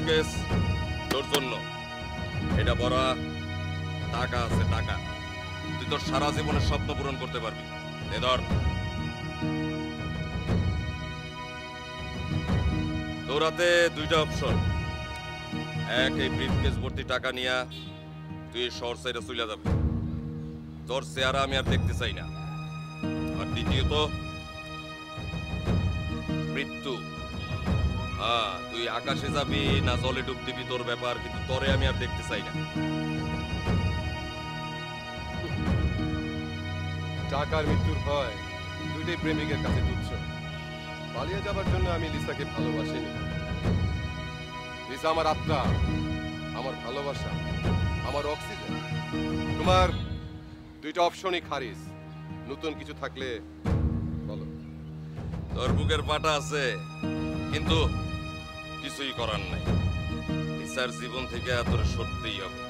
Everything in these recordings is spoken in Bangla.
ব্রিফকেস তোর জন্য। এটা বড় টাকা আছে, টাকা। তুই তোর সারা জীবনের স্বপ্ন পূরণ করতে পারবি। এ ধর, তোর হাতে দুইটা অপশন। এক, এই ব্রিফকেস ভর্তি টাকা নিয়ে তুই শহর সাইডে চলে যাবি, তোর চেহারা আমি আর দেখতে চাই না। আর দ্বিতীয়ত মৃত্যু। তুই আকাশে যাবি না জলে ডুব দিবি তোর ব্যাপার, কিন্তু তোরে আমি আর দেখতে চাই না। টাকার মৃত্যুর ভয় দুইটাই প্রেমিকের কাছে তুচ্ছ। পালিয়ে যাবার জন্য আমি লিসাকে ভালোবাসিনি। লিসা আমার আত্মা, আমার ভালোবাসা, আমার অক্সিজেন। তোমার দুইটা অপশনই খারিজ। নতুন কিছু থাকলে বলো। তোর বুকের পাটা আছে, কিন্তু কিছুই করার নাই। লিসার জীবন থেকে তোর সরতেই হবে।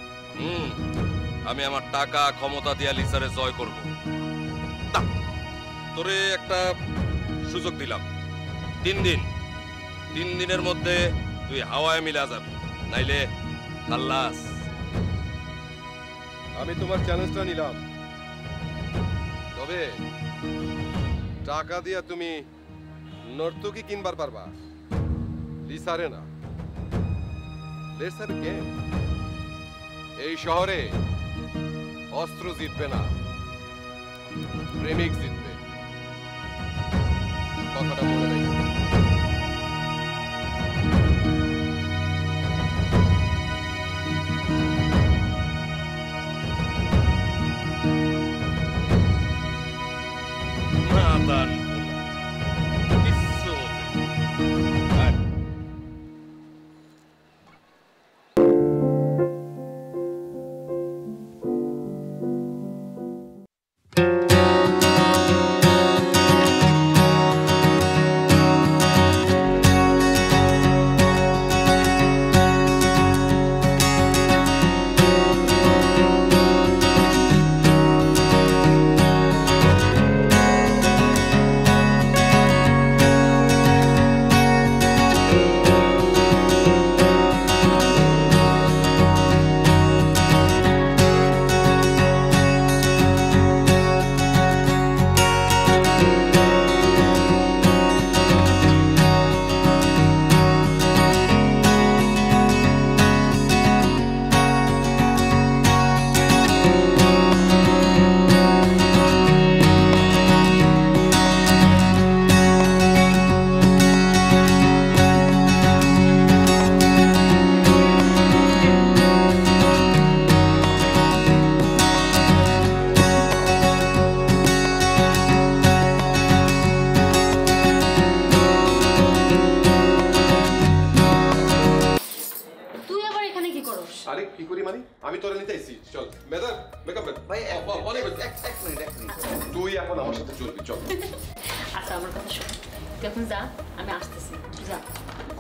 আমি আমার টাকা ক্ষমতা দিয়া লিসারে জয় করব। তোরে একটা সুযোগ দিলাম, 3 দিন। 3 দিনের মধ্যে তুই হাওয়ায় মিলা যাবি, নাইলে খাল্লাস। আমি তোমার চ্যালেঞ্জটা নিলাম, তবে টাকা দিয়া তুমি নর্তকী কিনবার পারবা, লিসারে না। লিসার গেম। এই শহরে অস্ত্র জিতবে না, প্রেমিক জিতবে। কথাটা মনে রাখবে।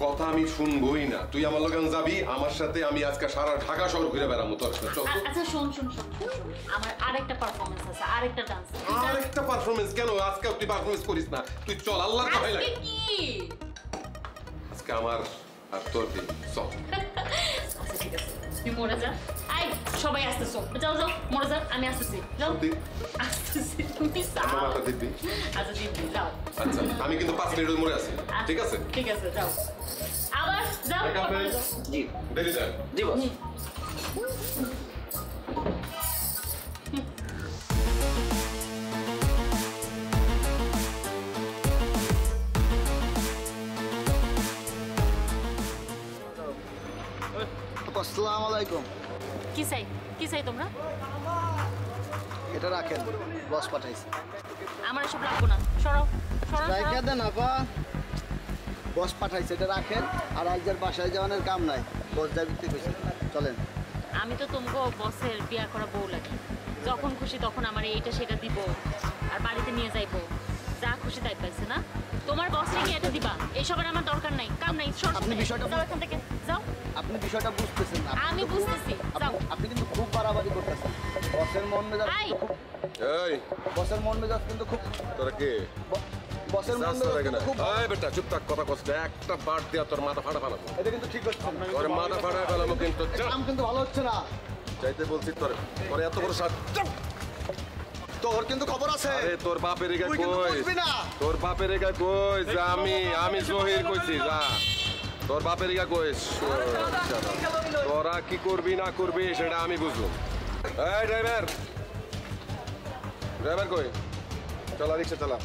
কথা আমি শুনবই না। তুই আমার লগে যাবি, আমার সাথে আমি আজকে সারা ঢাকা শহর ঘুরে বেড়াবো তোর সাথে। চল। আচ্ছা শোন, আমার আরেকটা পারফরম্যান্স আছে, আরেকটা ডান্স। আরেকটা পারফরম্যান্স? কেন আজকে তুই পারফরম্যান্স করিস না? তুই চল, আল্লাহর দোহাই লাগে। কি আজকে আমার আর তোর দিন। চল। আচ্ছা ঠিক আছে, তুই মরে যা। আই সবাই আসতেছো, যাও যাও মরে যা, আমি আসতেছি। যাও আসতেছি, তুমি যাও। মাথা দিবি? আচ্ছা দিবি, যাও। আচ্ছা আমি কিন্তু 5 মিনিটের মরে আছি, ঠিক আছে? ঠিক আছে, যাও আবার যাও। জি দেরি যান। জি বস। আসসালামু আলাইকুম। কি চাই তোমরা? এটা রাখেন, বস পাঠাইছে। আমার এসব লাগবো না, সরো সরো। রাইখা দেন আপা, বস পাঠাইছে, এটা রাখেন। আর আজকের বাসায় যাওয়ানোর কাম নাই, বস যাবি কইছে। চলেন। আমি তো তোমাকে বসের বিয়া করা বউ লাগি, যখন খুশি তখন আমার এইটা সেটা দিব, আর বাড়িতে নিয়ে যাইবো, যা খুশি তাই পাইছে না। তোমার বসে কি এটা দিবা? এইসবের আমার দরকার নাই, কাম নাই। আপনি বিষয়টা যাও এখান থেকে, যাও। আপনি বিষয়টা বুঝতেছেন না। আমি বুঝতেছি, যাও। আপনি কিন্তু খুব বাড়াবাড়ি করতেছেন। বসের মন মেজাজ এই বসের মন মেজাজ কিন্তু খুব। তোরা কে? বসের মন খুব এই বেটা চুপ থাক, কথা কষ্ট একটা বার দিয়া তোর মাথা ফাটা ফালাবো। এটা কিন্তু ঠিক হচ্ছে না। তোর মাথা ফাটা ফেলাবো কিন্তু। কাম কিন্তু ভালো হচ্ছে না। চাইতে বলছি তোর তোর এত বড় সাত। তোর কিন্তু খবর আছে। আরে তোর বাপের এগা তুই কিন্তু কই? বুঝবি না। তোর বাপের এগা কই? যে আমি জহির কইছি যা। তোর বাপের এগা কইস। তোরা কি করবি না করবি সেটা আমি বুঝবো। এই ড্রাইভার, ড্রাইভার কই? চলা রিক্সা চালা।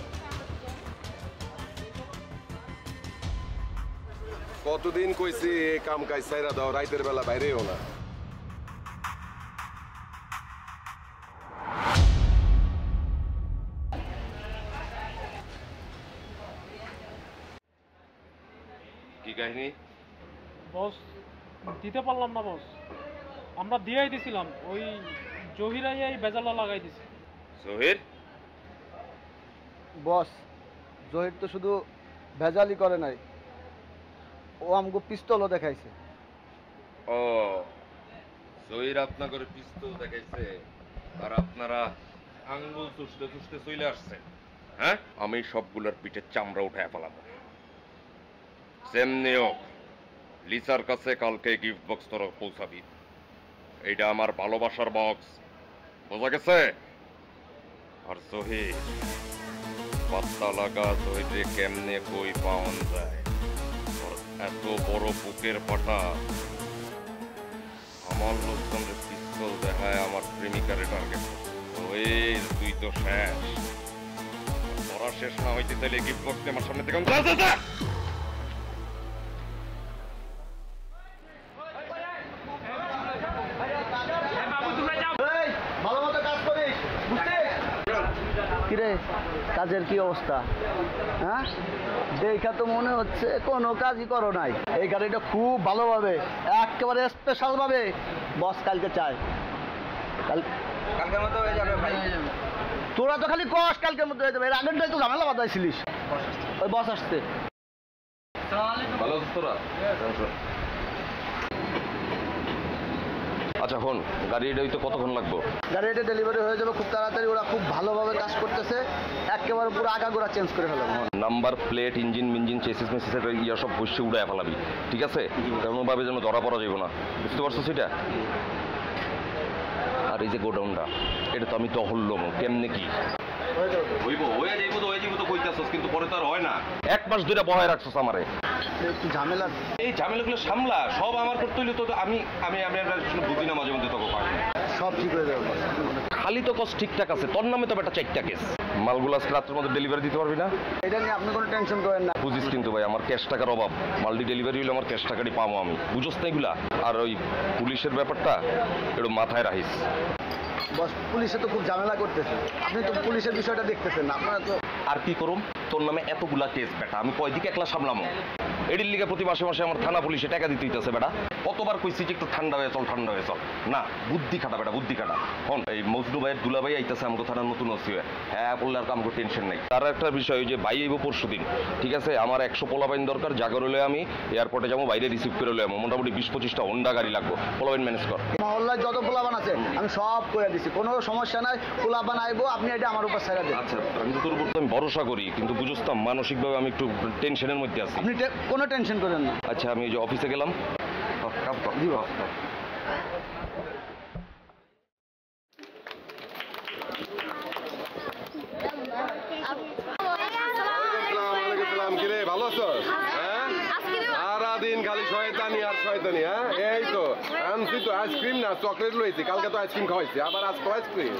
কতদিন কইছি এই কাম কাজ ছাইরা দাও, রাইতের বেলা বাইরেও না। কি কাহিনী? বস দিতে পারলাম না বস, আমরা দিয়েই দিছিলাম, ওই জহিরাই এই বেজালা লাগাই দিছে। জহির? বস জহির তো শুধু ভেজালি করে নাই, ও আমগো পিস্তলও দেখাইছে। ও, জহির আপনার করে পিস্তল দেখাইছে আর আপনারা আঙ্গুল চুষতে চুষতে চলে আসছে। হ্যাঁ, আমি সবগুলোর পিঠের চামড়া উঠায় ফেলাবো। যেমনি হোক লিসার কাছে কালকে গিফট বক্স তোর পৌঁছাবি। এইটা আমার ভালোবাসার বক্স, বোঝা গেছে? আর জহির, পাত্তা লাগা জহিরে কেমনে কই পাওয়া যায়? ওর এত বড় বুকের পাটা, আমার লোকজনের পিস্তল দেখায় আমার প্রেমিকারে টার্গেট। ওই তুই তো শেষ। তোরা শেষ না হইতে তাহলে গিফট বক্স আমার সামনে থেকে যা যা যা। এই ভালো মতো কাজ করিস, বুঝছিস? কিরে কাজের কি অবস্থা? হ্যাঁ, দেখা তো মনে হচ্ছে কোনো কাজই করো নাই। এই গাড়িটা খুব ভালোভাবে একেবারে স্পেশাল ভাবে বস কালকে চায়। কালকের মতো হয়ে যাবে ভাই। তোরা তো খালি কস কালকের মতো হয়ে যাবে, এর আগেরটাই তো ঝামেলা বাঁধাইছিলিস। ওই বস আসছে। ভালো আছিস তোরা? আচ্ছা হন, গাড়ি এটা হইতে কতক্ষণ লাগবে? গাড়িটা ডেলিভারি হয়ে যাবে খুব তাড়াতাড়ি। ওরা খুব ভালোভাবে কাজ করতেছে, একেবারে পুরো আগাগোড়া চেঞ্জ করে ফেলাবো। নাম্বার প্লেট, ইঞ্জিন মিঞ্জিন, চেসিস মেসিসের ইয়া সব বসে উড়ায় ফেলাবি, ঠিক আছে? তেমনভাবে যেন ধরা পড়া যাবে না, বুঝতে পারছো সেটা? আর এই যে গোডাউনটা, এটা তো আমি টহললাম, কেমনে কি হইব? হয়ে যাইব তো, হয়ে যাইব তো কইতাছস, কিন্তু পরে তো আর হয় না। এক মাস ধরে বহায় রাখছস আমারে। একটু ঝামেলা, এই ঝামেলাগুলো সামলা, সব আমার করতে হইলে তো আমি আমি আমি আসলে বুঝি না মাঝে মধ্যে, তোকে পারি সব ঠিক হয়ে যাবে। খালি তো কস ঠিকঠাক আছে, তোর নামে তো একটা 4টা কেস। মালগুলো আজকে রাত্রের মধ্যে ডেলিভারি দিতে পারবি না? এটা নিয়ে আপনি কোনো টেনশন করেন না। বুঝিস কিন্তু ভাই, আমার ক্যাশ টাকার অভাব। মাল্টি ডেলিভারি হলে আমার ক্যাশ টাকাটি পাবো আমি, বুঝোস না এগুলা? আর ওই পুলিশের ব্যাপারটা একটু মাথায় রাখিস। বস পুলিশে তো খুব ঝামেলা করতেছে, আপনি তো পুলিশের বিষয়টা দেখতেছেন না। আপনারা তো আর কি করুম, তোর নামে এতগুলা কেস বেটা, আমি কয়দিকে একলা সামলামো? এডির লিগে প্রতি মাসে মাসে আমার থানা পুলিশে টাকা দিতে হইতেছে বেটা। কতবার কইছি যে একটু ঠান্ডা হয়ে চল, ঠান্ডা হয়ে চল, না বুদ্ধি খাটা বেটা, বুদ্ধি খাটা। হন এই মজনু ভাইয়ের দুলা ভাই আইতেছে আমাকে থানার নতুন ওসি হয়ে। হ্যাঁ বললে আর আমাকে টেনশন নাই। তার একটা বিষয় যে ভাই আইব পরশু দিন, ঠিক আছে? আমার 100 পোলাবাইন দরকার, জাগর হলে আমি এয়ারপোর্টে যাবো, বাইরে রিসিভ করে লই, মোটামুটি 20-25টা হোন্ডা গাড়ি লাগবো। পোলাবাইন ম্যানেজ কর। মহল্লায় যত পোলাবান আছে আমি সব করে দিছি, কোনো সমস্যা নাই। পোলাবান আইবো, আপনি এটা আমার উপর ছেড়ে দেন। আচ্ছা, আমি তো তোর উপর আমি ভরসা করি, কিন্তু বুঝোস তো মানসিকভাবে আমি একটু টেনশনের মধ্যে আছি। আপনি কোনো টেনশন করেন না। আচ্ছা, আমি ওই যে অফিসে গেলাম। জি বাবা। কিরে ভালো আছো? হ্যাঁ, সারাদিন খালি শয়তানি আর শয়তানি। হ্যাঁ, এই তো আনছি তো আইসক্রিম না চকলেট লইছি, কালকে তো আইসক্রিম খাওয়াইছি, আবার আজকে আইসক্রিম।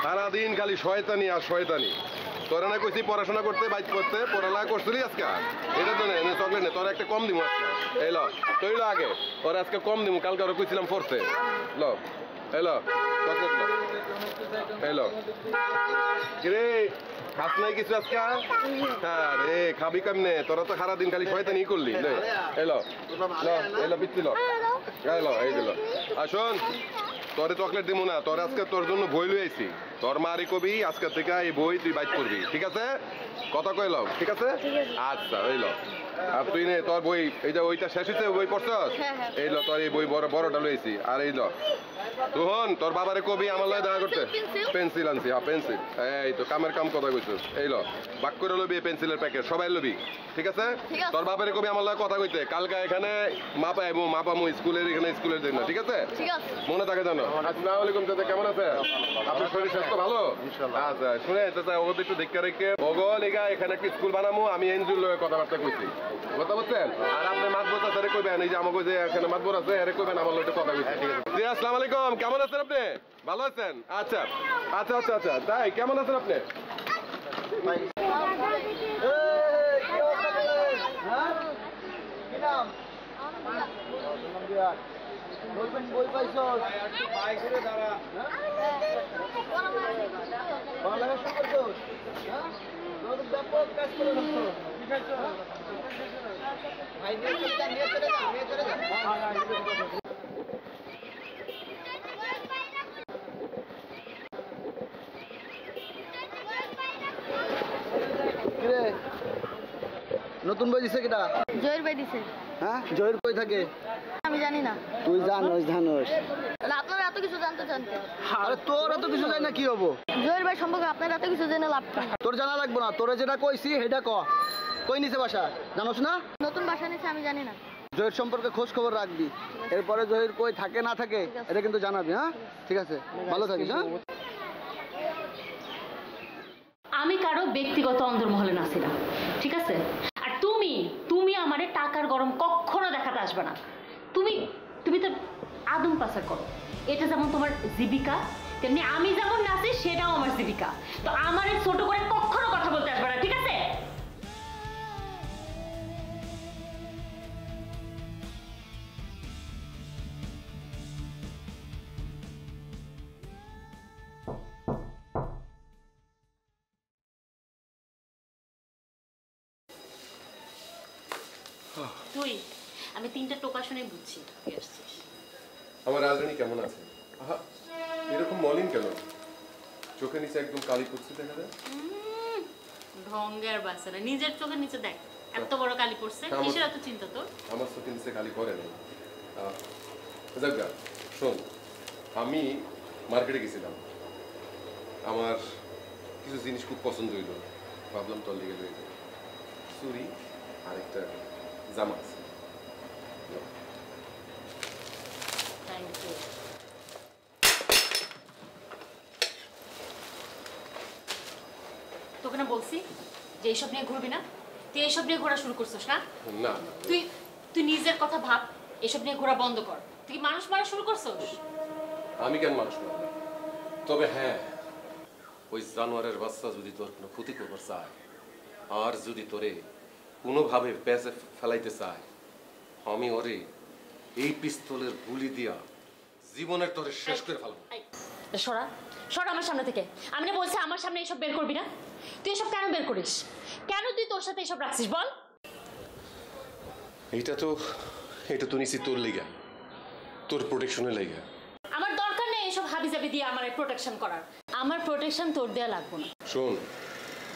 সারাদিন খালি শয়তানি আর শয়তানি। তোরা না কইছি পড়াশোনা করতে, বাইক করতে, পড়ালেখা করছিলি আজকে? এটা তো নেই চকলেট নেই, তোর একটা কম দিমু আজকে। এই ল তৈল আগে, ওরা আজকে কম দিমু, কালকে ওরা কইছিলাম পড়তে। ল এই ল চকলেট ল, এই ল। কিরে খাস নাই কিছু আজকে? হ্যাঁ রে, খাবি কেমনে? তোরা তো সারাদিন খালি শয়তানি করলি। এলো এলো বিচ্ছি ল, এলো এই দিল। আসুন, তোরে চকলেট দিব না, তোর আজকে তোর জন্য বই লই আইছি। তোর মারি কবি আজকে থেকে এই বই তুই বাইক করবি, ঠিক আছে? কথা কইল, ঠিক আছে? আচ্ছা ওইল। আর তুই নে তোর বই এই যে ওইটা শেষ হয়েছে বই পড়ছস এই ল তোর এই বই বড়টা লইছি আর এই ল তুহন তোর বাবারে কবি আমার লয় দেখা করতে পেন্সিল আনছি হ্যাঁ পেন্সিল এই তো কামের কাম কথা কইছস এই ল বাক করে লবি পেন্সিলের প্যাকেট সবাই লবি ঠিক আছে তোর বাবারে কবি আমার লয় কথা কইতে কালকে এখানে মাপামু স্কুলের এখানে স্কুলের জন্য ঠিক আছে মনে থাকে জানো আসসালামু আলাইকুম চাচা কেমন আছে আপনার শরীর স্বাস্থ্য ভালো আচ্ছা শুনে চাচা ওকে একটু দেখতে রেখে ওগো লেগা এখানে একটা স্কুল বানামু আমি এনজিওর লয়ে কথাবার্তা কইছি কথা বলছেন আর আপনি মাতবর চাচারে কইবেন এই যে আমাকে যে এখানে মাতবর আছে এরে কইবেন আমার লয়ে কথা কইছি ঠিক আছে জি আসসালামু আলাইকুম কেমন আছেন আপনি ভালো আছেন আচ্ছা আচ্ছা আচ্ছা আচ্ছা তাই কেমন আছেন আপনি বই পাইছ ব্যাপক কাজ করে নতুন বই দিছে কিটা জয়ের ভাই দিছে। হ্যাঁ জয়ের কই থাকে আমি জানি না। তুই জানোস তাহলে আপনারা এত কিছু জানতে আরে তোর এত কিছু জানি না কি হবো জয়ের ভাই সম্পর্কে আপনারা এত কিছু জেনে লাভ কি? তোর জানা লাগবে না তোরে যেটা কইছি সেটা কই নিছে বাসা জানোস না নতুন বাসা নিছে আমি জানি না। জহির সম্পর্কে খোঁজ খবর রাখবি এরপরে জহির কই থাকে না থাকে এটা কিন্তু জানাবি হ্যাঁ ঠিক আছে ভালো থাকিস হ্যাঁ আমি কারো ব্যক্তিগত অন্তর্মহলে নাছি না, ঠিক আছে? আর তুমি আমারে টাকার গরম কখনো দেখাতে আসবে না। তুমি তো আদম পাচার করো, এটা যেমন তোমার জীবিকা, তেমনি আমি যেমন নাচি সেটাও আমার জীবিকা। তো আমারে ছোট করে কখনো কথা বলতে আসবে না, ঠিক আছে? আমি 3টা টোকা শুনে বুঝছি তুই আসছিস। আমার রাজরানী কেমন আছে আহা এরকম মলিন কেন চোখের নিচে একদম কালি পড়ছে দেখা যায় ঢঙ্গের বাসা না, নিজের চোখের নিচে দেখ এত বড় কালি পড়ছে, কিসের এত চিন্তা তোর? আমার চোখের নিচে কালি পড়ে না যাজ্ঞা শোন আমি মার্কেটে গেছিলাম আমার কিছু জিনিস খুব পছন্দ হইল ভাবলাম তোর লেগে লইল চুরি আর একটা জামা আছে তোকে না বলছি যে এইসব নিয়ে ঘুরবি না, তুই এইসব নিয়ে ঘোরা শুরু করছিস না? না তুই নিজের কথা ভাব, এসব নিয়ে ঘোরা বন্ধ কর। তুই কি মানুষ মারা শুরু করছিস? আমি কেন মানুষ মারলাম? তবে হ্যাঁ ওই জানোয়ারের বাচ্চা যদি তোর কোনো ক্ষতি করবার চায় আর যদি তোরে কোনোভাবে প্যাঁচে ফেলাইতে চায় আমি ওরে এই পিস্তলের গুলি দিয়া জীবনের তোরে শেষ করে ফেলবো। সরা আমার সামনে থেকে। আমি না বলছি আমার সামনে এসব বের করবি না। তুই এসব কেন বের করিস? কেন তুই তোর সাথে এসব রাখছিস বল? এটা তো নিশ্চিত তোর লেগা, তোর প্রোটেকশনের লেগা। আমার দরকার নেই এসব হাবিজাবি দিয়ে আমার প্রোটেকশন করার। আমার প্রোটেকশন তোর দেয়া লাগবে না। শোন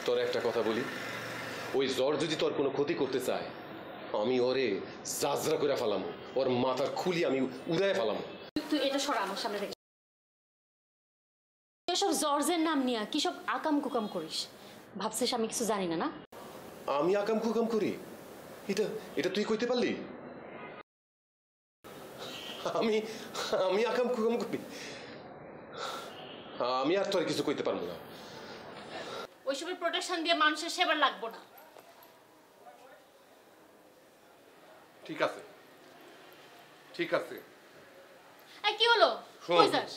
তোর একটা কথা বলি, ওই জ্বর যদি তোর কোনো ক্ষতি করতে চায় আমি ওরে জাজরা করে ফেলাম, ওর মাথার খুলি আমি উড়ায় ফেলাম। তুই এটা সরা আমার সামনে থেকে। এসব জর্জের নাম নিয়ে কি সব আকাম কুকাম করিস? ভাবছিস আমি কিছু জানি না? না আমি আকাম কুকাম করি? এটা তুই কইতে পারলি? আমি আকাম কুকাম করি? আমি আর তোর কিছু কইতে পারবো না। ওইসবের প্রোটেকশন দিয়ে মানুষের সেবার লাগবো না। ঠিক আছে এই কি হলো? শোন। কই যাস?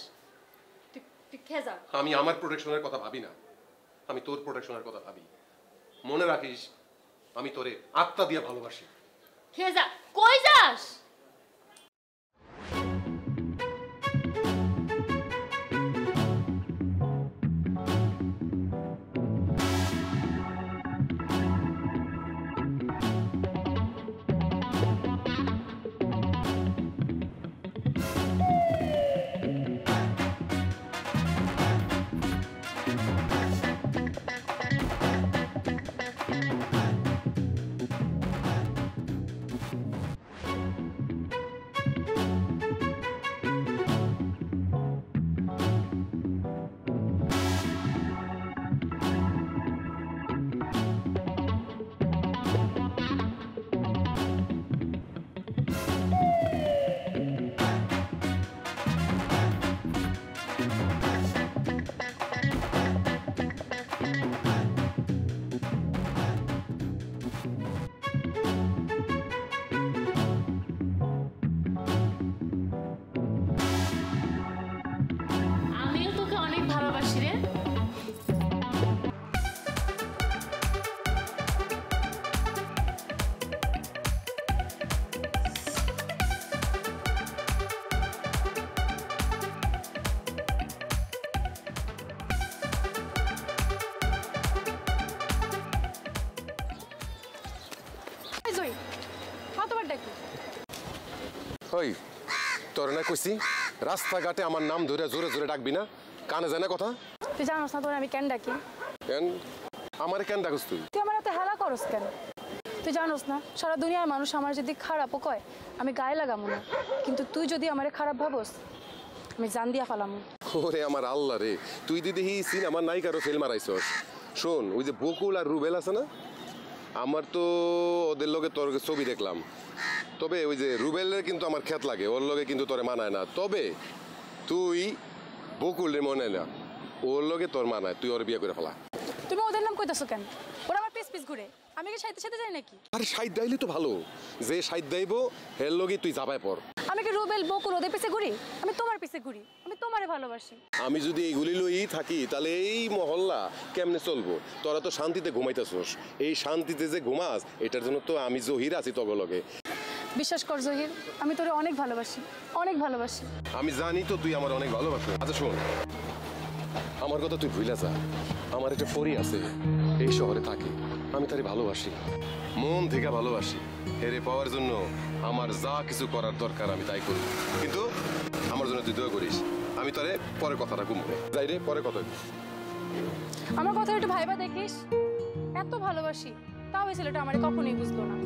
তুই খেয়ে যা। আমি আমার প্রোটেকশনের কথা ভাবি না, আমি তোর প্রোটেকশনের কথা ভাবি। মনে রাখিস আমি তোরে আত্মা দিয়ে ভালোবাসি। খেয়ে যা। কই যাস? ওই তোর না কইছি রাস্তাঘাটে আমার নাম ধরে জোরে জোরে ডাকবি না, কানে যায় না কথা? তুই জানোস না তোর আমি কেন ডাকি? কেন আমারে কেন ডাকস তুই? তুই আমার এত হেলা করস কেন? তুই জানোস না সারা দুনিয়ার মানুষ আমার যদি খারাপও কয় আমি গায়ে লাগামো না, কিন্তু তুই যদি আমারে খারাপ ভাবস আমি জান দিয়া ফালামু। ওরে আমার আল্লাহ রে, তুই দিদি সিনেমার নায়িকারও ফেল মারাইছস। শোন, ওই যে বকুল আর রুবেল আছে না, আমার তো ওদের লগে তোর ছবি দেখলাম। তবে ওই যে রুবেলের কিন্তু আমার খ্যাত লাগে, ওর লগে কিন্তু তোরে মানায় না। তবে তুই বকুলের মনে না, ওর লগে তোর মানায়, তুই ওর বিয়ে করে ফেলা। তুমি ওদের নাম কইতাছো কেন? ওরা আমার পিস পিস ঘুরে, আমি কি সাইতে সাথে যাই নাকি? আরে সাইড দাইলে তো ভালো, যে সাইড দাইব হের লগে তুই যাবায় পর। আমি কি রুবেল বকুল ওদের পিছে ঘুরি? আমি তোমার পিছে ঘুরি, আমি তোমারে ভালোবাসি। আমি যদি এইগুলি লই থাকি তাহলে এই মহল্লা কেমনে চলবো? তোরা তো শান্তিতে ঘুমাইতেছস, এই শান্তিতে যে ঘুমাস এটার জন্য তো আমি জহির আছি তগ লগে। বিশ্বাস কর জহির, আমি তোরে অনেক ভালোবাসি, অনেক ভালোবাসি। আমি জানি তো তুই আমার অনেক ভালোবাসিস। আচ্ছা শোন, আমার কথা তুই ভুলে যা। আমার একটা পরি আছে, এই শহরে থাকে, আমি তারে ভালোবাসি, মন থেকে ভালোবাসি। হেরে পাওয়ার জন্য আমার যা কিছু করার দরকার আমি তাই করি, কিন্তু আমার জন্য তুই দোয়া করিস। আমি তোরে পরে কথাটা ঘুমবে যাই রে, পরে কথা। আমার কথা একটু ভাইবা দেখিস, এত ভালোবাসি তাও এই ছেলেটা আমারে কখনোই বুঝলো না।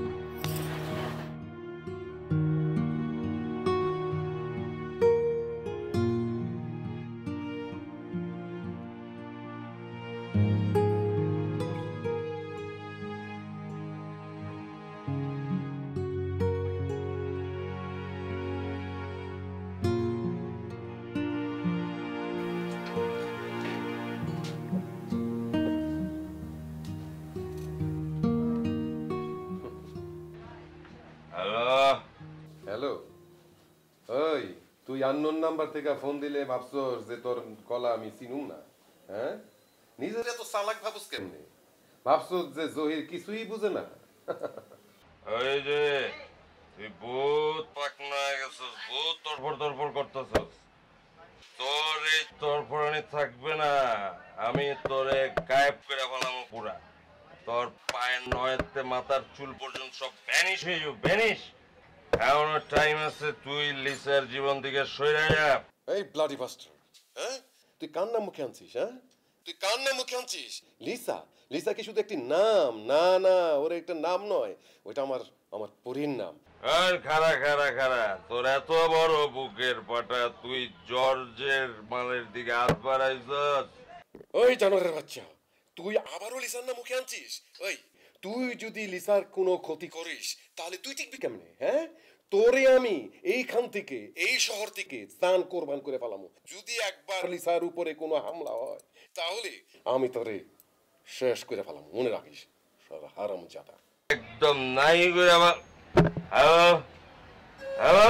হ্যালো, ওই তুই আননোন নাম্বার থেকে ফোন দিলে ভাবছস যে তোর কলা আমি চিনুম না? হ্যাঁ, নিজের এত চালাক ভাবস কেমনে? ভাবছস যে জহির কিছুই বুঝে না? ওই যে তুই বহুত পাকনা হয়ে গেছিস, বহুত তরফর করতেছিস। তোর এই তরফরানি থাকবে না, আমি তোরে গায়েব করে ফেলাম পুরা। তোর পায়ের নয়েতে মাথার চুল পর্যন্ত সব ভ্যানিশ হয়ে যাবে, ভ্যানিশ। এখনো টাইম আছে, তুই লিসার জীবন থেকে সরে যা। এই ব্লাডি বাস্টার, হ্যাঁ তুই কার নাম মুখে আনছিস? হ্যাঁ তুই কার নাম মুখে আনছিস? লিসা, লিসা কি শুধু একটি নাম? না না, ওর একটা নাম নয়, ওইটা আমার আমার পরীর নাম। আর খারা তোর এত বড় বুকের পাটা, তুই জর্জের মালের দিকে হাত বাড়াইছস। ওই জানোয়ারের বাচ্চা, তুই আবারও লিসার নাম মুখে আনছিস? ওই তুই যদি লিসার কোনো ক্ষতি করিস তাহলে তুই টিকবি কেমনে? হ্যাঁ, তোরে আমি এইখান থেকে, এই শহর থেকে স্নান কোরবান করে ফেলামু। যদি একবার লিসার উপরে কোনো হামলা হয় তাহলে আমি তোরে শেষ করে ফেলাম, মনে রাখিস। হারামজাদা একদম নাই করে আমার। হ্যালো হ্যালো,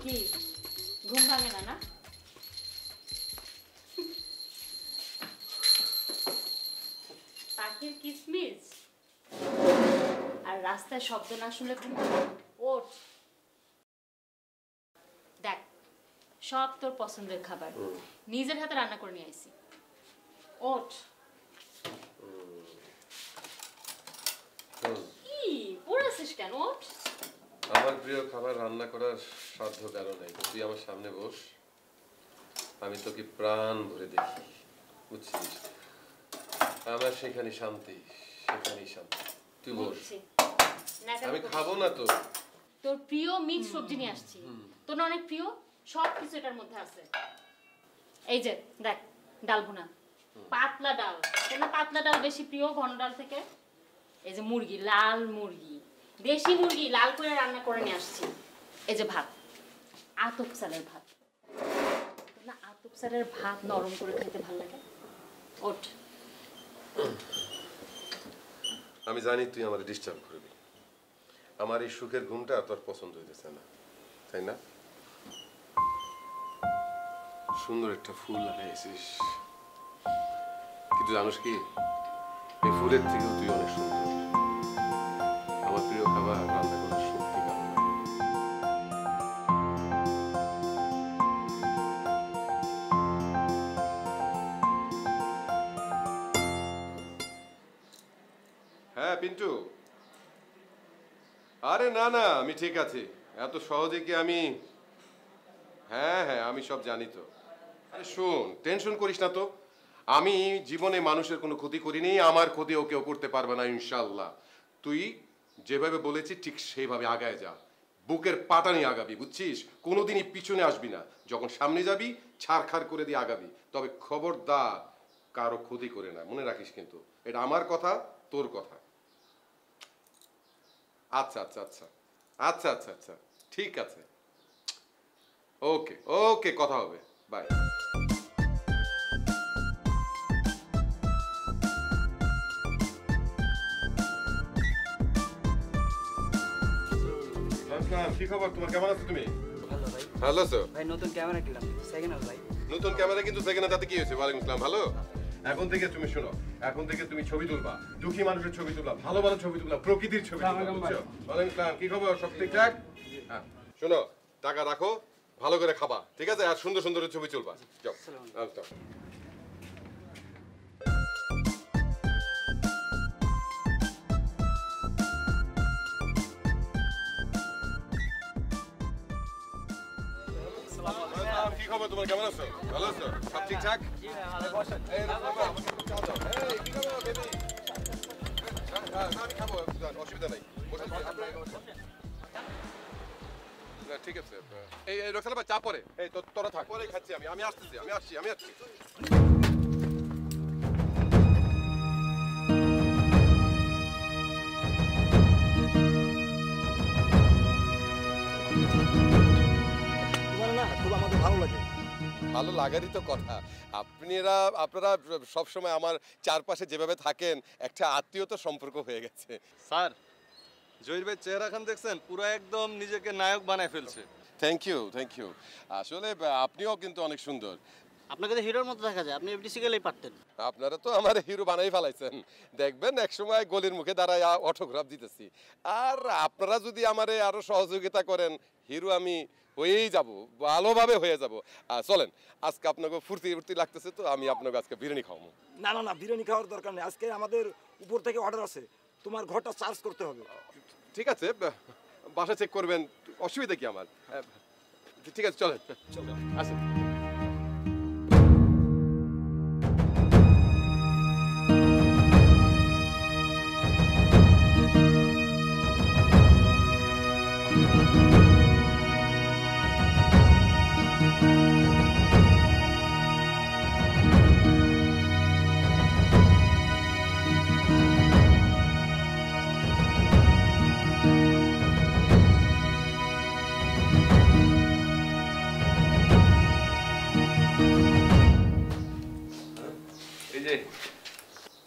কি ঘুম ভাঙে না না? পাখির কিসমিস আর রাস্তায় শব্দ না শুনলে ঘুম ভাঙে? ওঠ, দেখ সব তোর পছন্দের খাবার নিজের হাতে রান্না করে নিয়ে আইছি। ওঠ। কি পড়েছিস কেন? ওঠ। আমার প্রিয় খাবার রান্না করার সাধ্য কারো নেই। তুই আমার সামনে বস, আমি তোকে প্রাণ ভরে দেখি, বুঝছিস? আমার সেখানে শান্তি, সেখানেই শান্তি। তুই বস। আমি খাবো না তো। তোর প্রিয় মিক্স সবজি নিয়ে আসছি, তোর না অনেক প্রিয়, সব কিছু এটার মধ্যে আছে। এই যে দেখ, ডাল ভুনা, পাতলা ডাল, তোর না পাতলা ডাল বেশি প্রিয় ঘন ডাল থেকে। এই যে মুরগি, লাল মুরগি, দেশি মুরগি লাল করে রান্না করে নিয়ে আসছি। এই যে ভাত, আতপ চালের ভাত। তোর না আতপ চালের ভাত নরম করে খেতে ভালো লাগে। ওঠ। আমি জানি তুই আমার ডিস্টার্ব করবি, আমার এই সুখের ঘুমটা তোর পছন্দ হইতেছে না, তাই না? সুন্দর একটা ফুল লাগাইছিস, কিন্তু জানিস কি, এই ফুলের থেকেও তুই অনেক সুন্দর। আমার প্রিয় খাবার রান্না করার শক্তি কারণ। হ্যাঁ পিন্টু, আরে না না, আমি ঠিক আছি। এত সহজে কি আমি? হ্যাঁ হ্যাঁ, আমি সব জানি তো। আরে শোন, টেনশন করিস না তো। আমি জীবনে মানুষের কোনো ক্ষতি করিনি, আমার ক্ষতিও কেউ করতে পারবে না ইনশাল্লাহ। তুই যেভাবে বলেছিস ঠিক সেইভাবে আগায় যা, বুকের পাটা নিয়ে আগাবি, বুঝছিস? কোনোদিনই পিছনে আসবি না, যখন সামনে যাবি ছাড়খাড় করে দিয়ে আগাবি। তবে খবরদার কারো ক্ষতি করে না, মনে রাখিস কিন্তু। এটা আমার কথা, তোর কথা। আচ্ছা আচ্ছা আচ্ছা আচ্ছা আচ্ছা আচ্ছা, ঠিক আছে, ওকে ওকে, কথা হবে, বাই। কি খবর তোমার, কেমন আছো তুমি? ভালো ভাই। ভালো আছো? ভাই নতুন ক্যামেরা কিনলাম, সেকেন্ড হ্যান্ড ভাই। নতুন ক্যামেরা কিন্তু সেকেন্ড হ্যান্ড, তাতে কি হয়েছে? ওয়ালাইকুম আসসালাম। ভালো। এখন থেকে তুমি শোনো, এখন থেকে তুমি ছবি তুলবা, দুঃখী মানুষের ছবি তুলবা, ভালো ভালো ছবি তুলবা, প্রকৃতির ছবি তুলবা, বুঝছো? ওয়ালাইকুম আসসালাম, কি খবর, সব ঠিকঠাক? হ্যাঁ শোনো, টাকা রাখো, ভালো করে খাবা, ঠিক আছে? আর সুন্দর সুন্দর ছবি তুলবা, যাও। আচ্ছা। কি খবর তোমার, কেমন আছো? ভালো আছো? সব ঠিকঠাক? এই বাবা, আমাকে একটু চা দাও। এই কি খবর বেবি? আমি খাবো, অসুবিধা নাই। ঠিক আছে। এই রক্সাল ভাই, চা পরে। এই তোরা থাক, পরে খাচ্ছি আমি। আমি আসতেছি, আমি আসছি। তোমার না খুব আমাদের ভালো লাগে। ভালো লাগারই তো কথা। আপনারা সবসময় আমার চারপাশে যেভাবে থাকেন, একটা আত্মীয়তা সম্পর্ক হয়ে গেছে। স্যার, জহির ভাই চেহারা খান দেখছেন, পুরো একদম নিজেকে নায়ক বানায় ফেলছে। Thank you. আসলে আপনিও কিন্তু অনেক সুন্দর। আপনাকে তো হিরোর মতো দেখা যায়, আপনি এফডিসি গেলেই পারতেন। আপনারা তো আমার হিরো বানাই ফেলাইছেন। দেখবেন একসময় গলির মুখে দাঁড়ায় অটোগ্রাফ দিতেছি। আর আপনারা যদি আমারে আরো সহযোগিতা করেন, হিরো আমি হয়েই যাব, ভালোভাবে হয়ে যাব। চলেন, আজকে আপনাকে ফুর্তি লাগতেছে, তো আমি আপনাকে আজকে বিরিয়ানি খাওয়াবো। না, বিরিয়ানি খাওয়ার দরকার নেই। আজকে আমাদের উপর থেকে অর্ডার আছে, তোমার ঘরটা চার্জ করতে হবে। ঠিক আছে, বাসা চেক করবেন, অসুবিধা কি আমার? ঠিক আছে, চলেন আসেন।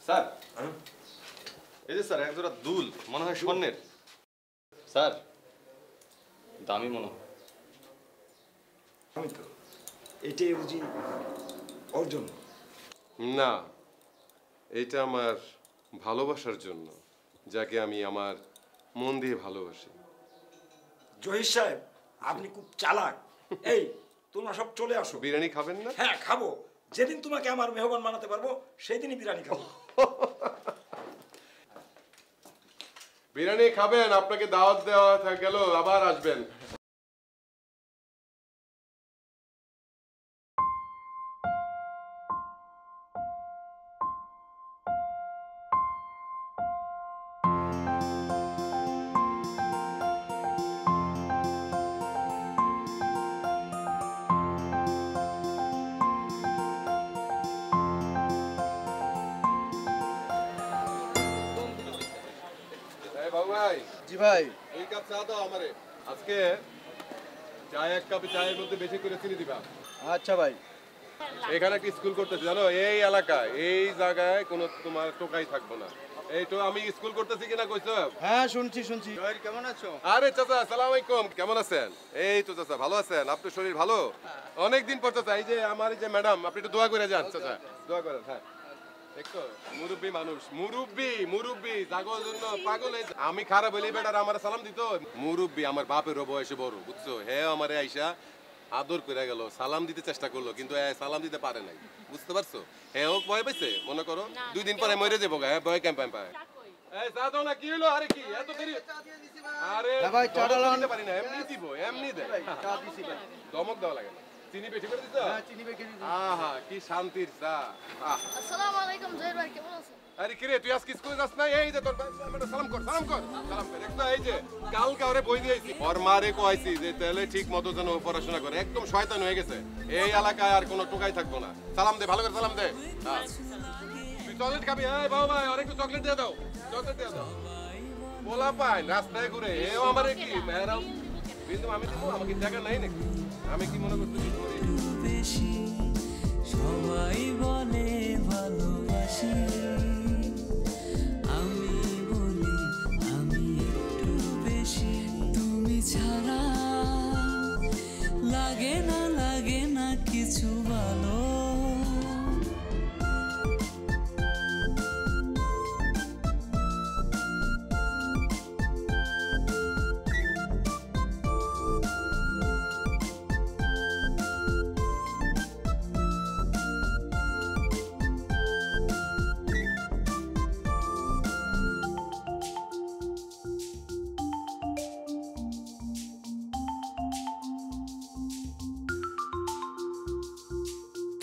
স্যার, এই যে স্যার, এক জোড়া দুল, মনে হয় স্বর্ণের। স্যার, দামি মনে হয়। আমি তো এটাই বুঝি ওর জন্য। না, এটা আমার ভালোবাসার জন্য, যাকে আমি আমার মন দিয়ে ভালোবাসি। জহির সাহেব, আপনি খুব চালাক। এই তোমরা সব চলে আসো। বিরিয়ানি খাবেন না? হ্যাঁ খাবো, যেদিন তোমাকে আমার মেহমান বানাতে পারবো সেই দিনই বিরিয়ানি খাবো। বিরিয়ানি খাবেন, আপনাকে দাওয়াত দেওয়া গেল, আবার আসবেন। জি ভাই। এই কাপ চা দাও আমারে। আজকে চায় এক কাপে চায়ের মধ্যে বেশি করে চিনি দিবা। আচ্ছা ভাই। এখানে একটা স্কুল করতেছি জানো, এই এলাকায় এই জায়গায় কোনো তোমার টোকাই থাকবো না। এই তো আমি স্কুল করতেছি কিনা কইছো? হ্যাঁ শুনছি। কেমন আছো? আরে চাচা আসসালামু আলাইকুম, কেমন আছেন? এই তো চাচা ভালো আছেন? আপনার শরীর ভালো? অনেকদিন পর চাচা, এই যে আমার এই যে ম্যাডাম, আপনি একটু দোয়া করে যান চাচা, দোয়া করেন। হ্যাঁ দেখো মুরব্বী মানুষ, মুরব্বী জাগোর জন্য পাগল হয়ে যায়। আমি খারাপ হইলে বেটার আমার সালাম দিত। মুরব্বী আমার বাপেরও বয়সে বড়, বুঝছো? হ্যাঁ আমারে আইসা আদর করে গেল, সালাম দিতে চেষ্টা করলো, কিন্তু সালাম দিতে পারে নাই, বুঝতে পারছো? হ্যাঁ ও ভয় পাইছে, মনে করো 2 দিন পরে মরে যাবো। হ্যাঁ ভয় ক্যাম্প পায়। এই চা দাও না, কি হলো? আরে কি এত দেরি? আরে ভাই চা দিতে পারি না, এমনি দিব, এমনি দে। চা দিছি ভাই, দমক দেওয়া লাগে না। চিনি বেশি করে দিছো? হ্যাঁ চিনি বেশি দিছি। আহা কি শান্তির চা। আসসালামু আলাইকুম জহির ভাই, কেমন আছেন? আরে কিরে তুই আজকে স্কুলে যাস না? এই যে তোর সালাম কর। একটা এই যে কাল কাউরে বই দিয়েছি, ওর মারে কইছি যে তাহলে ঠিক মতো যেন পড়াশোনা করে। একদম শয়তান হয়ে গেছে, এই এলাকায় আর কোনো টোকাই থাকবো না। সালাম দে, ভালো করে সালাম দে। তুই চকলেট খাবি? এই বাবা ভাই আর একটু চকলেট দিয়ে দাও, চকলেট দিয়ে দাও। বলা পাই রাস্তায় ঘুরে এও আমারে কি মেয়েরাও কিন্তু আমি দিব, আমাকে জায়গা নাই নাকি? আমি কি মনে করতেছি বেশি সবাই বলে ভালোবাসি, আমি বলি আমি একটু বেশি। তুমি ছাড়া লাগে না কিছু ভালো।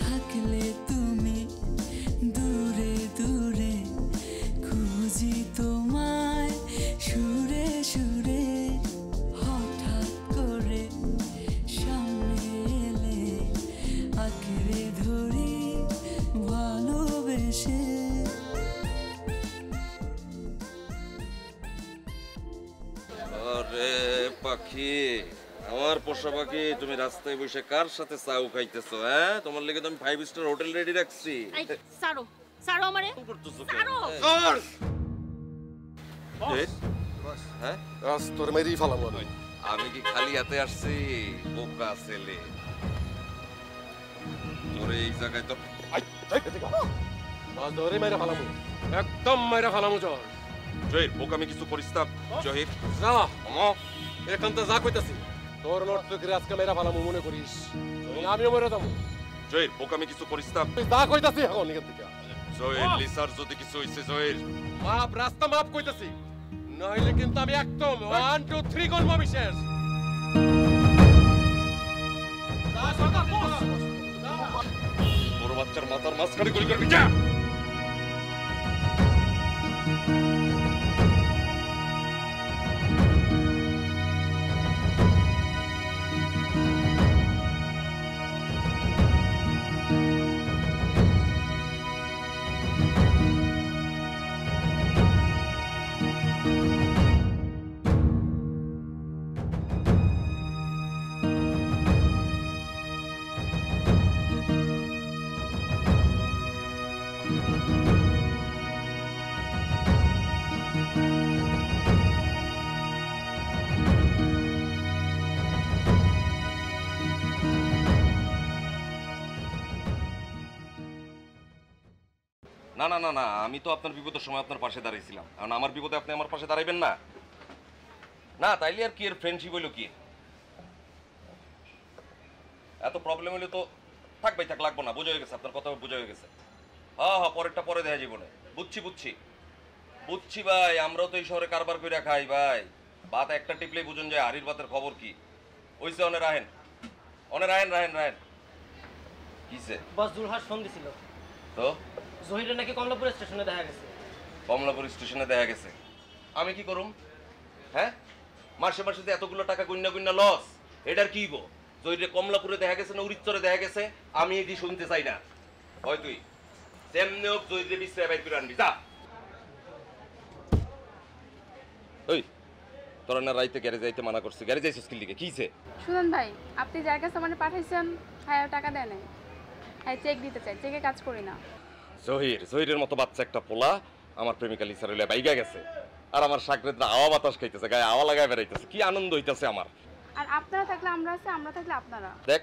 থাকলে তুমি দূরে দূরে, খুঁজি তোমায় সুরে সুরে, হঠাৎ করে সামনে এলে আঁকড়ে ধরি ভালোবেসে। আরে পাখি, আমার পোষা পাখি, তুমি রাস্তায় বসে কার সাথে চাউ খাইতেছো? হ্যাঁ তোমার লেগে তো আমি 5 স্টার হোটেল রেডি রাখছি। এই সারো সারো আমারে, সারো। হ্যাঁ রাস তোর মেরেই ফেলাবো আমি। আমি কি খালি হাতে আসছি? বোকা ছেলে, তোরে এই জায়গায় তো ধরে মেরে ফেলাবো, একদম মেরে ফেলাবো। চল জহির, বোকামি কিছু করিস না জহির। যা এখান থেকে যা কইতাছি, তোর নোট তো আজকে মেরে ফেলাবো মনে করিস? আমিও মরে যাবো। জহির, বোকামি কিছু করিস না। যা কইতাছি এখন এখান থেকে। জহির, লিসার যদি কিছু হইছে জহির, মাপ রাস্তা মাপ কইতাছি, নইলে কিন্তু আমি একদম 1 2 3 করবো বিশেষ। বড় বাচ্চার মাথার মাঝখানে গুলি করবি যা। না না না না, আমি তো আপনার বিপদের সময় আপনার পাশে দাঁড়িয়েছিলাম, কারণ আমার বিপদে আপনি আমার পাশে দাঁড়াইবেন না? না তাইলে আর কি এর ফ্রেন্ডশিপ হইলো কি? এত প্রবলেম হইলে তো থাক ভাই থাক, লাগবো না, বোঝা হয়ে গেছে, আপনার কথা বোঝা হয়ে গেছে। হ্যাঁ হ্যাঁ, পরেরটা পরে দেখা জীবনে। বুঝছি বুঝছি ভাই, আমরাও তো এই শহরে কারবার করে খাই ভাই। ভাত একটা টিপলেই বুঝুন যায় হাড়ির ভাতের খবর কি। ওইসে অনে রাহেন, রাহেন কিসে? বস দুলহাস ফোন দিছিল তো জহিরের নাকি কমলাপুর স্টেশনে দেখা গেছে। কমলাপুর স্টেশনে দেখা গেছে? আমি কি করুম? হ্যাঁ, মাসে মাসে যে এতগুলো টাকা গুন্না লস, এটার কি গো? জহিরে কমলাপুরে দেখা গেছে না উড়িচ্চরে দেখা গেছে, আমি এটি শুনতে চাই না। হয় তুই তেমনি হোক জহিরে বিশ্রায় বাইর করে আনবি, যা। ওই তোরা না রাইতে গ্যারেজ যাইতে মানা করছে, গ্যারেজ যাইছিস কি লিগে? কিছে? শুনুন ভাই, আপনি যার কাছে মানে পাঠাইছেন হ্যাঁ টাকা দেয় নাই, হ্যাঁ চেক দিতে চাই, চেকে কাজ করি না। জহিরের মতো বাচ্চা একটা পোলা আমার প্রেমিকা লিসার হইলে বাইগা গেছে, আর আমার সাকরেদরা হাওয়া বাতাস খাইতেছে, গায়ে হাওয়া লাগায় বেড়াইতেছে, কি আনন্দ হইতেছে আমার। আর আপনারা থাকলে আমরা আছি, আমরা থাকলে আপনারা। দেখ,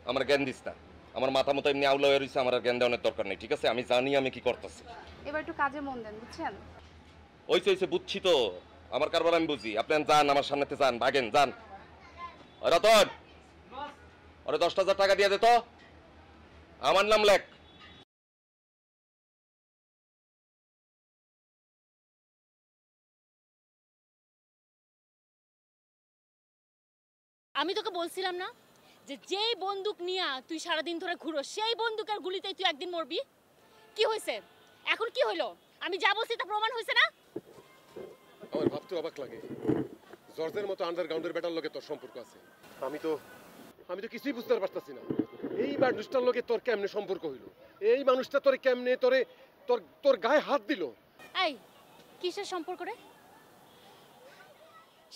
আমার জ্ঞান দিস না, আমার মাথা মতো এমনি আউলা হয়ে রয়েছে, আমার আর জ্ঞান দেওয়ার দরকার নেই, ঠিক আছে? আমি জানি আমি কি করতেছি। এবার একটু কাজে মন দেন, বুঝছেন? ওইসে বুঝছি তো, আমার কারবার আমি বুঝি। আপনি যান, আমার সামনেতে যান, ভাগেন, যান। রতন, ওরে 10,000 টাকা দিয়ে দে তো, আমার নাম লেখ। আমি তোকে বলছিলাম না যে যেই বন্দুক নিয়ে তুই সারাদিন ধরে ঘুরো সেই বন্দুকের গুলিতেই তুই একদিন মরবি? কি হয়েছে এখন? কি হইলো? আমি যা বলছি তা প্রমাণ হয়েছে না? আমার ভাবতে অবাক লাগে, জর্জের মতো আন্ডারগ্রাউন্ডের বেটার লগে তোর সম্পর্ক আছে। আমি তো কিছুই বুঝতে পারতাছি না। এই মানুষটার লগে তোর কেমনে সম্পর্ক হইলো? এই মানুষটা তোরে কেমনে তোর গায়ে হাত দিল? এই কিসের সম্পর্ক রে?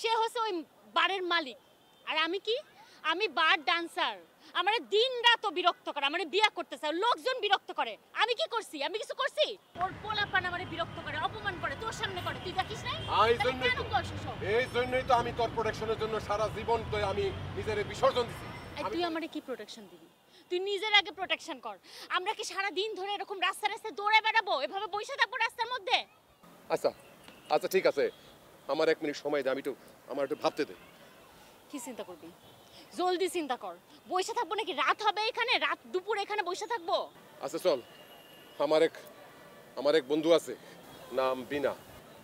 সে হচ্ছে ওই বারের মালিক, আর আমি কি? আমি বার ডান্সার। আমারে দিন রাত বিরক্ত করে, আমারে বিয়া করতে চায়, লোকজন বিরক্ত করে। আমি কি করছি? আমি কিছু করছি? ওর পোলাপান আমারে বিরক্ত করে, অপমান করে, তোর সামনে করে, তুই দেখিস নাই? এই জন্যই তো আমি তোর প্রোটেকশনের জন্য সারা জীবন তো আমি নিজের বিসর্জন দিছি। তুই আমারে কি প্রোটেকশন দিবি? তুই নিজের আগে প্রোটেকশন কর। আমরা কি সারা দিন ধরে এরকম রাস্তায় দৌড়ে বেড়াবো, এভাবে বসে থাকবো রাস্তার মধ্যে? আচ্ছা ঠিক আছে, আমার 1 মিনিট সময় দে, আমি আমার একটু ভাবতে দে। কি চিন্তা করবি? জলদি চিন্তা কর। বসে থাকবো নাকি? রাত হবে এখানে, রাত দুপুর এখানে বসে থাকবো? আচ্ছা চল, আমার এক বন্ধু আছে, নাম বিনা,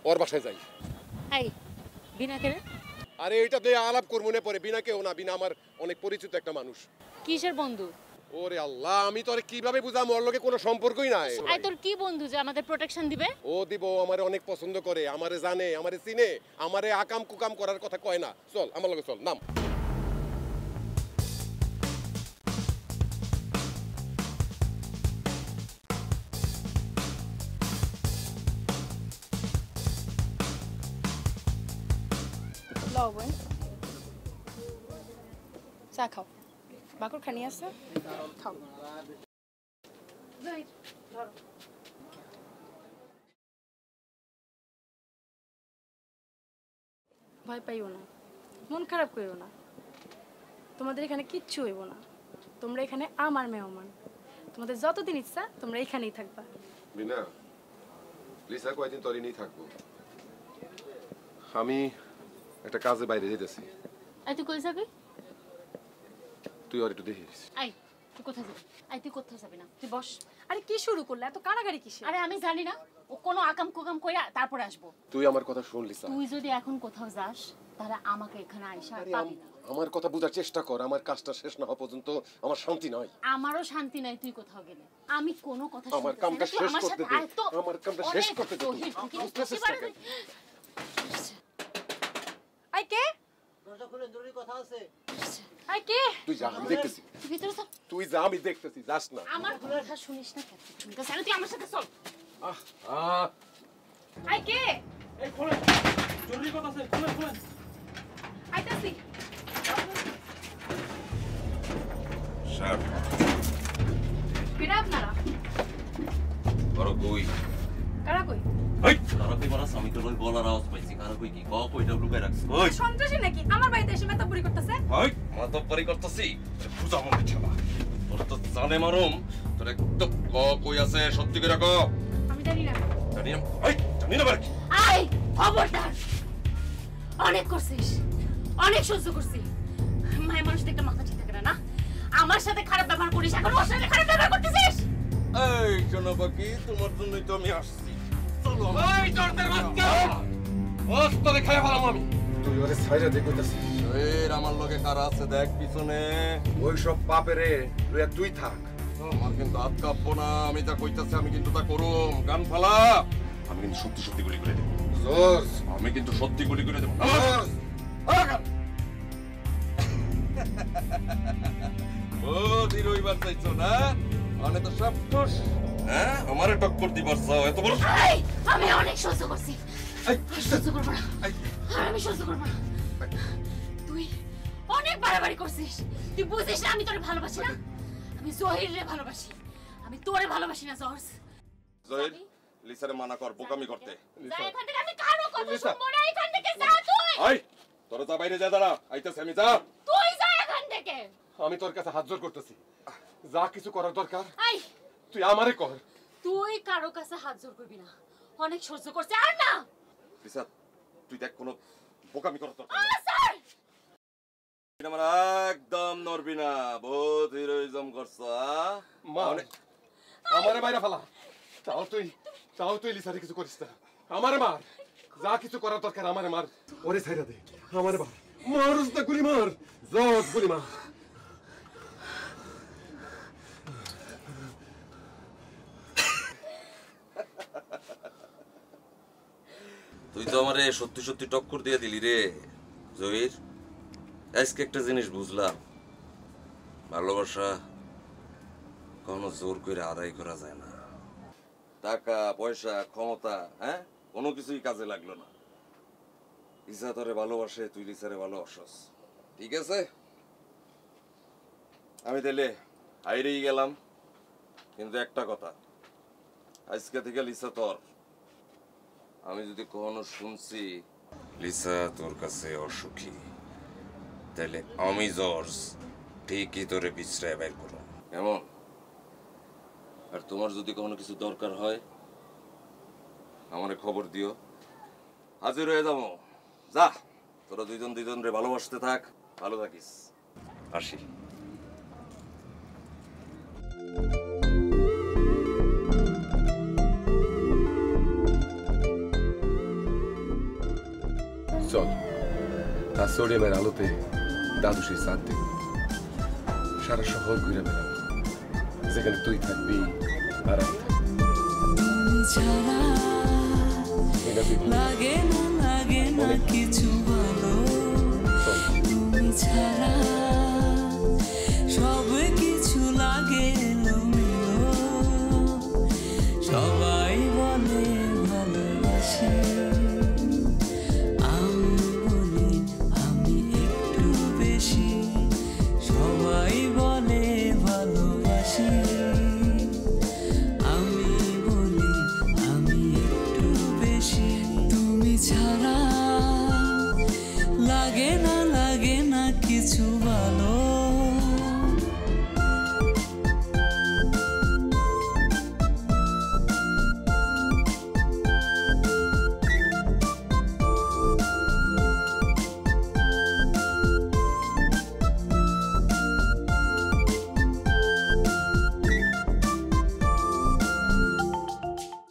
ওর বাসায় যাই। এই বিনা কে রে? আরে এটা দিয়ে আলাপ করবো না পরে। বিনা কেউ না, বিনা আমার অনেক পরিচিত একটা মানুষ। কিসের বন্ধু? ওরে আল্লাহ, আমি তোরে কিভাবে বুঝাম? ওর লগে কোনো সম্পর্কই নাই। আই তোর কি বন্ধু যে আমাদের প্রোটেকশন দিবে? ও দিব, আমারে অনেক পছন্দ করে, আমারে জানে, আমারে চিনে, আমারে আকাম কুকাম করার কথা কয় না। চল আমার লগে চল, নাম। লবণ চা খাও, বাকুর খানি আছে, খাও। ভয় পাইও না, মন খারাপ করিও না, তোমাদের এখানে কিচ্ছু হইব না। তোমরা এখানে আমার মেহমান, তোমাদের যতদিন ইচ্ছা তোমরা এখানেই থাকবা। বিনা, লিসা কয়দিন তোর নিয়ে থাকবো। আমি একটা কাজে বাইরে যেতেছি। আই তুই কই যাবি? তুই আর একটু দেখিস। আই তুই কোথায় যাবি? আই তুই কোথাও যাবি না, তুই বস। আরে কি শুরু করলে? এত কাড়াকাড়ি কিসে? আরে আমি জানি না, ও কোনো আকাম কুকাম কইরা তারপরে আসবো। তুই আমার কথা শুন লিসা। তুই যদি এখন কোথাও যাস তাহলে আমাকে এখানে আইসা আর পাবি না। আমার কথা বুঝার চেষ্টা কর, আমার কাজটা শেষ না হওয়া পর্যন্ত আমার শান্তি নাই। আমারও শান্তি নাই তুই কোথাও গেলে। আমি কোনো কথা শুনতে চাই না। আমার কামটা শেষ করতে দে, আমার কামটা শেষ করতে দে। I K? দরজা খুলে জরুরি কথা আছে। I K? তুই যা, আমি দেখতেছি। ভিতরে চল। তুই যা, আমি দেখতেছি, যাস না। আমার কথা শুনিস না কেন? তুই আমার সাথে চল। I K? এই খোলেন, জরুরি কথা আছে, খোলেন। আইতাছি। স্যার কেডা আপনারা? বড় কই? কারা কই? এই কারা কই বলাস? আমি তো ওই গলার আওয়াজ পাইছি। কারা কই কি? কইটা লুকাই রাখছিস? ওই সন্ত্রাসী নাকি আমার বাড়িতে এসে মেতাবুরি করতেছে? ওই মাতব্বরি করতেছি? পূজা মনে ছাড়া তোর তো জানে মারুম। তোর একদম কই আছে সত্যি করে ক। আমি জানি না। জানি না? ওই জানি না বাকি। আই খবরদার, অনেক করছিস, অনেক সহ্য করছি। মায়ের মানুষ দেখতে মাথা ঠিক থাকে না? আমার সাথে খারাপ ব্যবহার করিস, এখন ওর সাথে খারাপ ব্যবহার করতেছিস। এই জনবাকি, তোমার জন্যই তো আমি আসছি। বলবো ওই তোরদের বাচ্চা বস তোরে খাই ফেলাম আমি তুই ওরে ছাইরা দে কইতাছিস এর আমার লগে কারা আছে দেখ পিছনে ওই সব পাপেরে তুই থাক আমার কিন্তু হাত কাঁপবো না আমি তা কইতাছি আমি কিন্তু তা করুম গান ফালা আমি কিন্তু সত্যি সত্যি গুলি করে দেবো জোস আমি কিন্তু সত্যি গুলি করে দেবো জোস ও দিরইবার চাইছো না মানে তো সব ঠুস হ্যাঁ আমারে টক্কর দিবার চাও এত বড় আমি অনেক সহ্য করছি সহ্য করবো না আর আমি সহ্য করবো না তুই অনেক বাড়াবাড়ি করছিস তুই বুঝিস না আমি তোরে ভালোবাসি না আমি জহিরে ভালোবাসি আমি তোরে ভালোবাসি না জর্জ জহির লিসারে মানা কর বোকামি করতে যা এখান থেকে আমি কারো কথা শুনবো না এখান থেকে যা তুই আই তোরা যা বাইরে যা দাঁড়া আইতাছে আমি যা তুই যা এখান থেকে আমি তোর কাছে হাত জোর করতেছি যা কিছু করার দরকার আই তুই আমারে কর তুই কারো কাছে হাত জোর করবি না অনেক সহ্য করছে আর না লিসা তুই দেখ কোনো বোকামি করার দরকার স্যার আমার একদম নড়বি না বহুত হিরোইজম করছ মা আমারে বাইরে ফেলা চাও তুই লিসারে কিছু করিস না আমারে মার যা কিছু করার দরকার আমারে মার ওরে ছাইরা দে আমারে মার মারুস না গুলি মার জজ গুলি মার তুই তো আমারে সত্যি সত্যি টক্কর দিয়ে দিলি রে জহির আজকে একটা জিনিস বুঝলাম ভালোবাসা কখনো জোর করে আদায় করা যায় না টাকা পয়সা ক্ষমতা হ্যাঁ কোনো কিছুই কাজে লাগলো না লিসা তোরে ভালোবাসে তুই লিসারে ভালোবাসস ঠিক আছে আমি তাহলে হাইরেই গেলাম কিন্তু একটা কথা আজকে থেকে লিসা তোর আমি যদি কখনো শুনছি লিসা তোর কাছে অসুখী তাহলে আমি জর্জ ঠিকই তোরে বিছড়ায় বের করো এমন আর তোমার যদি কখনো কিছু দরকার হয় আমারে খবর দিও হাজির হয়ে যাবো যা তোরা দুইজন রে ভালোবাসতে থাক ভালো থাকিস আসি চল আর সোডিয়ামের আলোতে দাদু সেই সাথ দিন সারা শহর ঘুরে বেড়াবো যেখানে তুই থাকবি আর আমি ছাড়া লাগে না কিছু